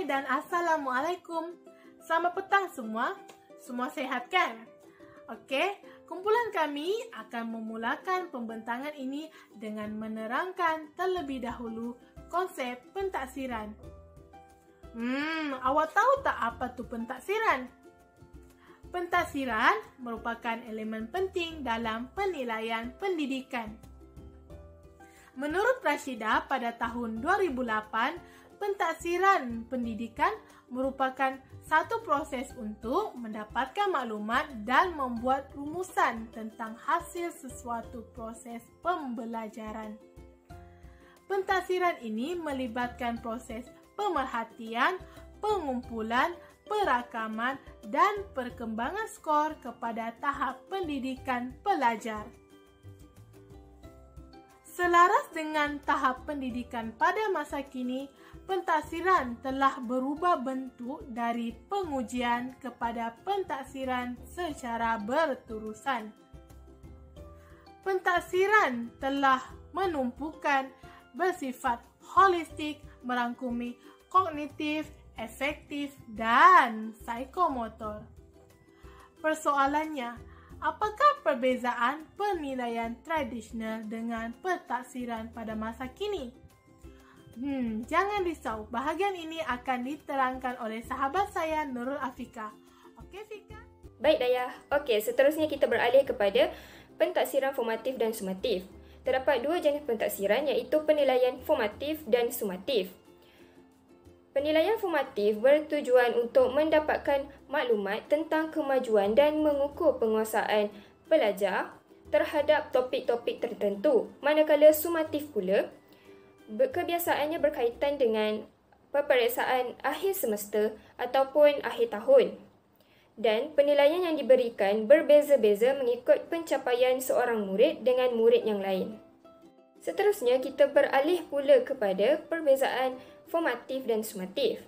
Hai dan Assalamualaikum. Selamat petang semua. Semua sehat kan? Okey, kumpulan kami akan memulakan pembentangan ini dengan menerangkan terlebih dahulu konsep pentaksiran. Awak tahu tak apa tu pentaksiran? Pentaksiran merupakan elemen penting dalam penilaian pendidikan. Menurut Rashida pada tahun 2008, pentaksiran pendidikan merupakan satu proses untuk mendapatkan maklumat dan membuat rumusan tentang hasil sesuatu proses pembelajaran. Pentaksiran ini melibatkan proses pemerhatian, pengumpulan, perakaman dan perkembangan skor kepada tahap pendidikan pelajar. Selaras dengan tahap pendidikan pada masa kini, pentaksiran telah berubah bentuk dari pengujian kepada pentaksiran secara berterusan. Pentaksiran telah menumpukan bersifat holistik, merangkumi kognitif, efektif dan psikomotor. Persoalannya, apakah perbezaan penilaian tradisional dengan pentaksiran pada masa kini? Jangan risau, bahagian ini akan diterangkan oleh sahabat saya Nurul Afika. Okey Fika? Baik Dayah. Okey, seterusnya kita beralih kepada pentaksiran formatif dan sumatif. Terdapat dua jenis pentaksiran iaitu penilaian formatif dan sumatif. Penilaian formatif bertujuan untuk mendapatkan maklumat tentang kemajuan dan mengukur penguasaan pelajar terhadap topik-topik tertentu. Manakala sumatif pula, kebiasaannya berkaitan dengan peperiksaan akhir semester ataupun akhir tahun. Dan penilaian yang diberikan berbeza-beza mengikut pencapaian seorang murid dengan murid yang lain. Seterusnya, kita beralih pula kepada perbezaan formatif dan sumatif.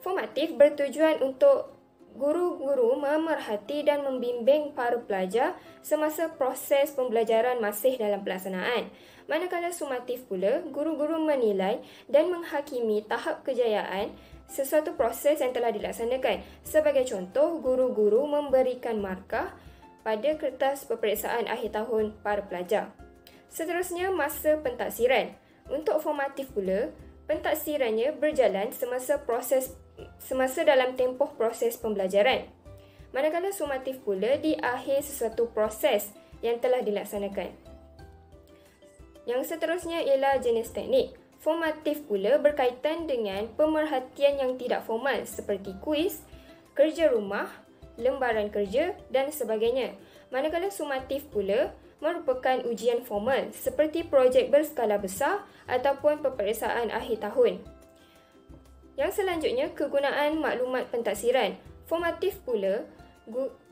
Formatif bertujuan untuk guru-guru memerhati dan membimbing para pelajar semasa proses pembelajaran masih dalam pelaksanaan. Manakala sumatif pula, guru-guru menilai dan menghakimi tahap kejayaan sesuatu proses yang telah dilaksanakan. Sebagai contoh, guru-guru memberikan markah pada kertas peperiksaan akhir tahun para pelajar. Seterusnya, masa pentaksiran. Untuk formatif pula, pentaksirannya berjalan semasa dalam tempoh proses pembelajaran. Manakala sumatif pula di akhir sesuatu proses yang telah dilaksanakan. Yang seterusnya ialah jenis teknik. Formatif pula berkaitan dengan pemerhatian yang tidak formal seperti kuis, kerja rumah, lembaran kerja dan sebagainya. Manakala sumatif pula merupakan ujian formal seperti projek berskala besar ataupun peperiksaan akhir tahun. Yang selanjutnya, kegunaan maklumat pentaksiran. Formatif pula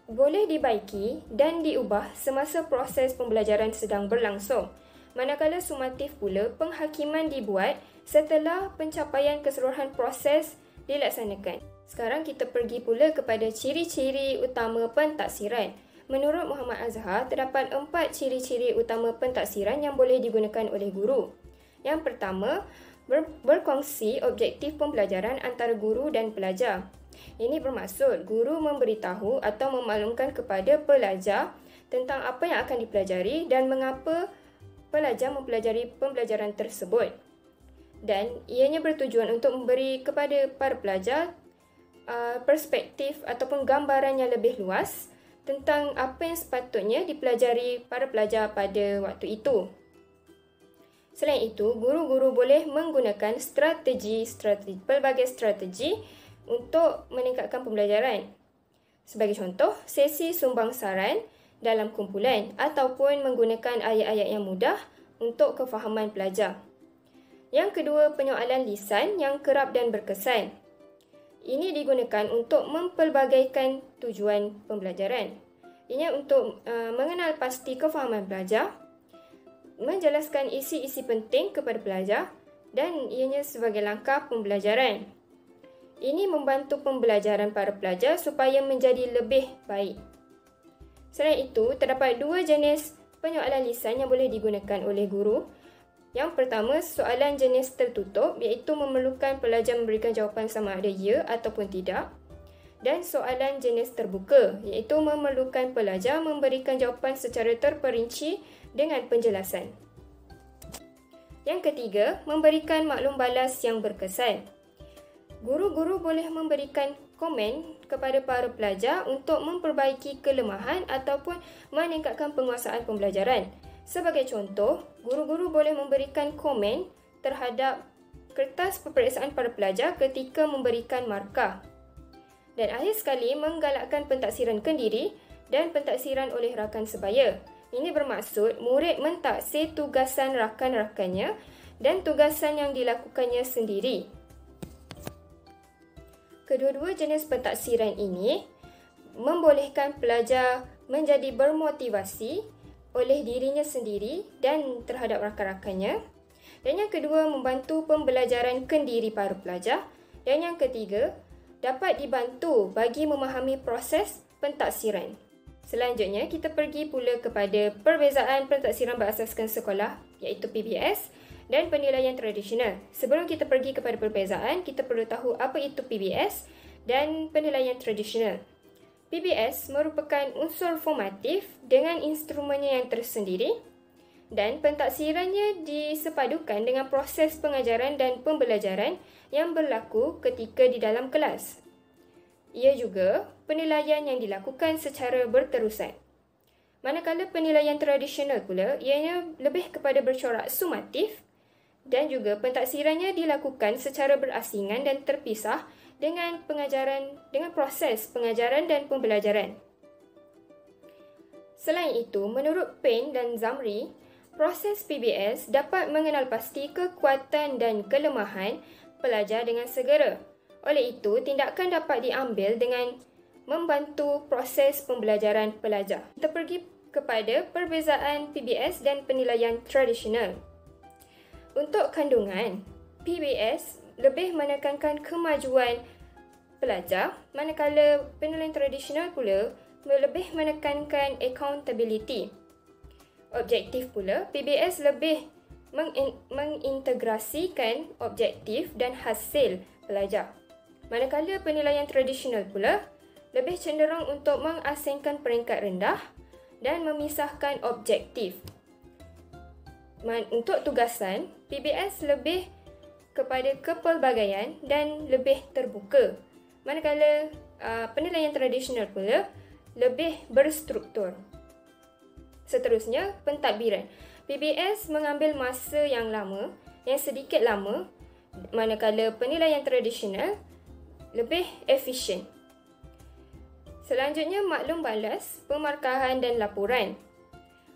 boleh dibaiki dan diubah semasa proses pembelajaran sedang berlangsung. Manakala sumatif pula, penghakiman dibuat setelah pencapaian keseluruhan proses dilaksanakan. Sekarang kita pergi pula kepada ciri-ciri utama pentaksiran. Menurut Muhammad Azhar, terdapat 4 ciri-ciri utama pentaksiran yang boleh digunakan oleh guru. Yang pertama, berkongsi objektif pembelajaran antara guru dan pelajar. Ini bermaksud guru memberitahu atau memaklumkan kepada pelajar tentang apa yang akan dipelajari dan mengapa pelajar mempelajari pembelajaran tersebut. Dan ianya bertujuan untuk memberi kepada para pelajar perspektif ataupun gambaran yang lebih luas tentang apa yang sepatutnya dipelajari para pelajar pada waktu itu. Selain itu, guru-guru boleh menggunakan pelbagai strategi untuk meningkatkan pembelajaran. Sebagai contoh, sesi sumbang saran dalam kumpulan ataupun menggunakan ayat-ayat yang mudah untuk kefahaman pelajar. Yang kedua, penyoalan lisan yang kerap dan berkesan. Ini digunakan untuk mempelbagaikan tujuan pembelajaran. Ini untuk mengenal pasti kefahaman pelajar, menjelaskan isi-isi penting kepada pelajar dan ianya sebagai langkah pembelajaran. Ini membantu pembelajaran para pelajar supaya menjadi lebih baik. Selain itu, terdapat 2 jenis penyoalan lisan yang boleh digunakan oleh guru. Yang pertama, soalan jenis tertutup iaitu memerlukan pelajar memberikan jawapan sama ada ya ataupun tidak. Dan soalan jenis terbuka iaitu memerlukan pelajar memberikan jawapan secara terperinci dengan penjelasan. Yang ketiga, memberikan maklum balas yang berkesan. Guru-guru boleh memberikan komen kepada para pelajar untuk memperbaiki kelemahan ataupun meningkatkan penguasaan pembelajaran. Sebagai contoh, guru-guru boleh memberikan komen terhadap kertas peperiksaan para pelajar ketika memberikan markah. Dan akhir sekali, menggalakkan pentaksiran kendiri dan pentaksiran oleh rakan sebaya. Ini bermaksud murid mentaksir tugasan rakan-rakannya dan tugasan yang dilakukannya sendiri. Kedua-dua jenis pentaksiran ini membolehkan pelajar menjadi bermotivasi oleh dirinya sendiri dan terhadap rakan-rakannya. Dan yang kedua, membantu pembelajaran kendiri para pelajar. Dan yang ketiga, dapat dibantu bagi memahami proses pentaksiran. Selanjutnya, kita pergi pula kepada perbezaan pentaksiran berasaskan sekolah iaitu PBS dan penilaian tradisional. Sebelum kita pergi kepada perbezaan, kita perlu tahu apa itu PBS dan penilaian tradisional. PBS merupakan unsur formatif dengan instrumennya yang tersendiri dan pentaksirannya disepadukan dengan proses pengajaran dan pembelajaran yang berlaku ketika di dalam kelas. Ia juga penilaian yang dilakukan secara berterusan. Manakala penilaian tradisional pula, ianya lebih kepada bercorak sumatif dan juga pentaksirannya dilakukan secara berasingan dan terpisah dengan proses pengajaran dan pembelajaran. Selain itu, menurut Payne dan Zamri, proses PBS dapat mengenal pasti kekuatan dan kelemahan pelajar dengan segera. Oleh itu, tindakan dapat diambil dengan membantu proses pembelajaran pelajar. Kita pergi kepada perbezaan PBS dan penilaian tradisional. Untuk kandungan, PBS lebih menekankan kemajuan pelajar, manakala penilaian tradisional pula lebih menekankan accountability. Objektif pula, PBS lebih mengintegrasikan objektif dan hasil pelajar. Manakala penilaian tradisional pula lebih cenderung untuk mengasingkan peringkat rendah dan memisahkan objektif. Untuk tugasan, PBS lebih kepada kepelbagaian dan lebih terbuka. Manakala penilaian tradisional pula lebih berstruktur. Seterusnya, pentadbiran. PBS mengambil masa yang sedikit lama, manakala penilaian tradisional lebih efisien. Selanjutnya, maklum balas, pemarkahan dan laporan.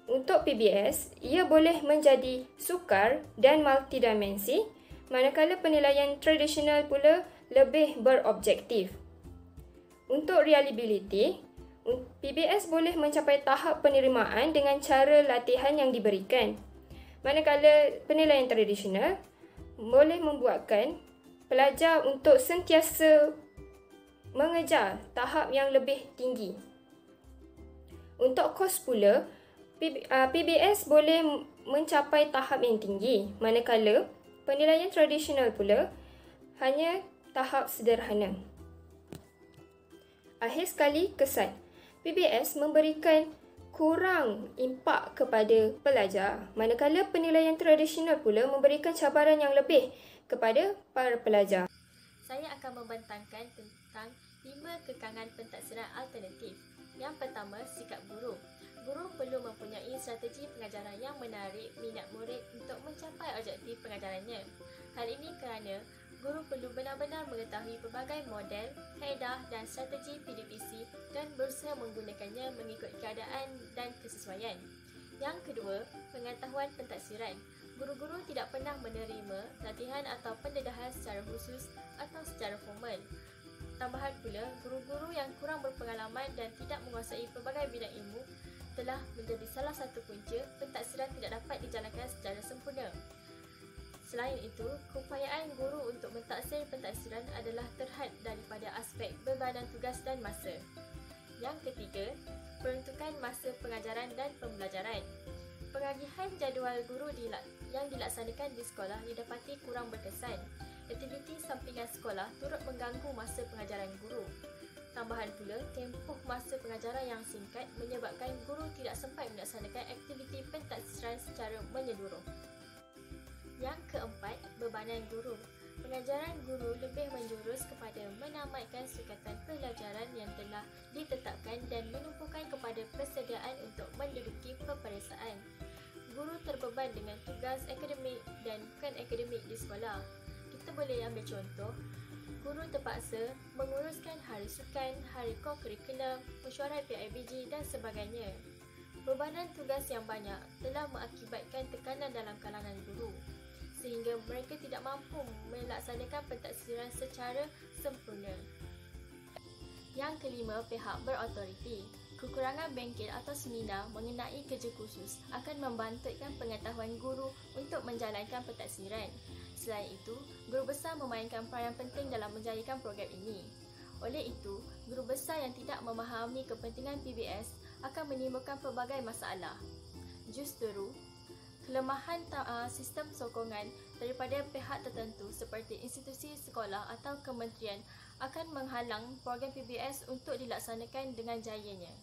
Untuk PBS, ia boleh menjadi sukar dan multidimensi, manakala penilaian tradisional pula lebih berobjektif. Untuk reliability, PBS boleh mencapai tahap penerimaan dengan cara latihan yang diberikan, manakala penilaian tradisional boleh membuatkan pelajar untuk sentiasa mengejar tahap yang lebih tinggi. Untuk kos pula, PBS boleh mencapai tahap yang tinggi, manakala penilaian tradisional pula hanya tahap sederhana. Akhir sekali, kesan. PBS memberikan kurang impak kepada pelajar, manakala penilaian tradisional pula memberikan cabaran yang lebih kepada para pelajar. Saya akan membentangkan tentang 5 kekangan pentaksiran alternatif. Yang pertama, sikap guru. Guru perlu mempunyai strategi pengajaran yang menarik minat murid untuk mencapai objektif pengajarannya. Hal ini kerana guru perlu benar-benar mengetahui pelbagai model, kaedah dan strategi PDPC dan berusaha menggunakannya mengikut keadaan dan kesesuaian. Yang kedua, pengetahuan pentaksiran. Guru-guru tidak pernah menerima latihan atau pendedahan secara khusus atau secara formal. Tambahan pula, guru-guru yang kurang berpengalaman dan tidak menguasai pelbagai bidang ilmu telah menjadi salah satu punca pentaksiran tidak dapat dijalankan secara sempurna. Selain itu, keupayaan guru untuk mentaksir pentaksiran adalah terhad daripada aspek bebanan tugas dan masa. Yang ketiga, peruntukan masa pengajaran dan pembelajaran. Pengagihan jadual guru yang dilaksanakan di sekolah didapati kurang berkesan. Aktiviti sampingan sekolah turut mengganggu masa pengajaran guru. Tambahan pula, tempoh masa pengajaran yang singkat menyebabkan guru tidak sempat melaksanakan aktiviti pentaksiran secara menyeluruh. Yang keempat, bebanan guru. Pengajaran guru lebih menjurus kepada menamatkan sukatan pelajaran yang telah ditetapkan dan menumpukan kepada persediaan untuk menduduki peperiksaan. Guru terbeban dengan tugas akademik dan bukan akademik di sekolah. Kita boleh ambil contoh, guru terpaksa menguruskan hari sukan, hari ko-kurikulum, mesyuarat PIBG dan sebagainya. Bebanan tugas yang banyak telah mengakibatkan tekanan dalam kalangan guru, sehingga mereka tidak mampu melaksanakan pentaksiran secara sempurna. Yang kelima, pihak berautoriti. Kekurangan bengkel atau seminar mengenai kerja khusus akan membantutkan pengetahuan guru untuk menjalankan pentaksiran. Selain itu, guru besar memainkan peranan penting dalam menjayakan program ini. Oleh itu, guru besar yang tidak memahami kepentingan PBS akan menimbulkan pelbagai masalah. Justeru, kelemahan sistem sokongan daripada pihak tertentu seperti institusi sekolah atau kementerian akan menghalang program PBS untuk dilaksanakan dengan jayanya.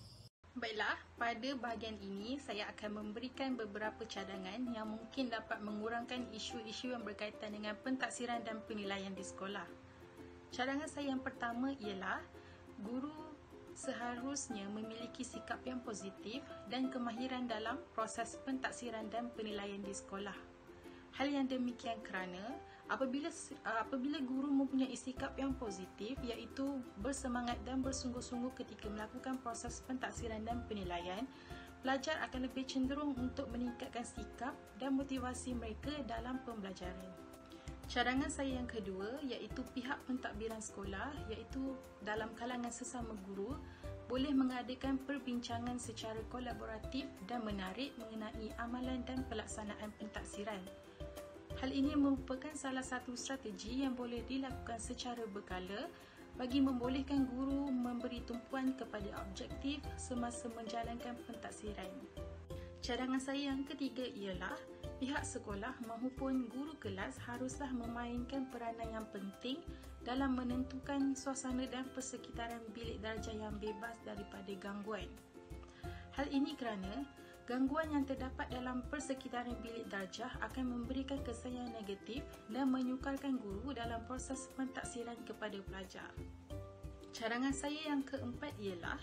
Baiklah, pada bahagian ini saya akan memberikan beberapa cadangan yang mungkin dapat mengurangkan isu-isu yang berkaitan dengan pentaksiran dan penilaian di sekolah. Cadangan saya yang pertama ialah guru seharusnya memiliki sikap yang positif dan kemahiran dalam proses pentaksiran dan penilaian di sekolah. Hal yang demikian kerana apabila guru mempunyai sikap yang positif, iaitu bersemangat dan bersungguh-sungguh ketika melakukan proses pentaksiran dan penilaian, pelajar akan lebih cenderung untuk meningkatkan sikap dan motivasi mereka dalam pembelajaran. Cadangan saya yang kedua iaitu pihak pentadbiran sekolah, iaitu dalam kalangan sesama guru, boleh mengadakan perbincangan secara kolaboratif dan menarik mengenai amalan dan pelaksanaan pentaksiran. Hal ini merupakan salah satu strategi yang boleh dilakukan secara berkala bagi membolehkan guru memberi tumpuan kepada objektif semasa menjalankan pentaksiran. Cadangan saya yang ketiga ialah pihak sekolah maupun guru kelas haruslah memainkan peranan yang penting dalam menentukan suasana dan persekitaran bilik darjah yang bebas daripada gangguan. Hal ini kerana gangguan yang terdapat dalam persekitaran bilik darjah akan memberikan kesan yang negatif dan menyukarkan guru dalam proses pentaksiran kepada pelajar. Cadangan saya yang keempat ialah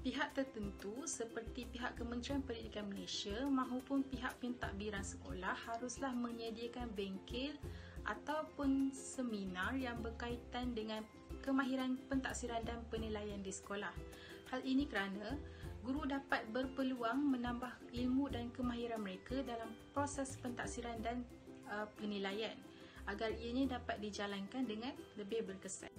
pihak tertentu seperti pihak Kementerian Pendidikan Malaysia maupun pihak pentadbiran sekolah haruslah menyediakan bengkel ataupun seminar yang berkaitan dengan kemahiran pentaksiran dan penilaian di sekolah. Hal ini kerana guru dapat berpeluang menambah ilmu dan kemahiran mereka dalam proses pentaksiran dan penilaian agar ianya dapat dijalankan dengan lebih berkesan.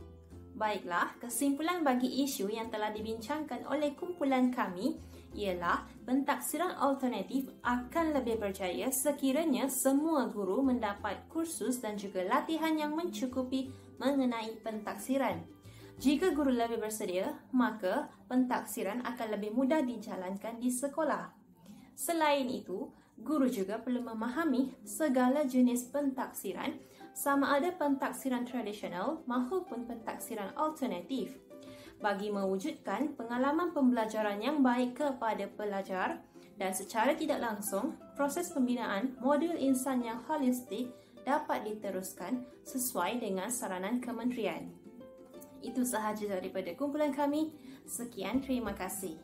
Baiklah, kesimpulan bagi isu yang telah dibincangkan oleh kumpulan kami ialah pentaksiran alternatif akan lebih berjaya sekiranya semua guru mendapat kursus dan juga latihan yang mencukupi mengenai pentaksiran. Jika guru lebih bersedia, maka pentaksiran akan lebih mudah dijalankan di sekolah. Selain itu, guru juga perlu memahami segala jenis pentaksiran, sama ada pentaksiran tradisional maupun pentaksiran alternatif, bagi mewujudkan pengalaman pembelajaran yang baik kepada pelajar dan secara tidak langsung, proses pembinaan model insan yang holistik dapat diteruskan sesuai dengan saranan kementerian. Itu sahaja daripada kumpulan kami. Sekian, terima kasih.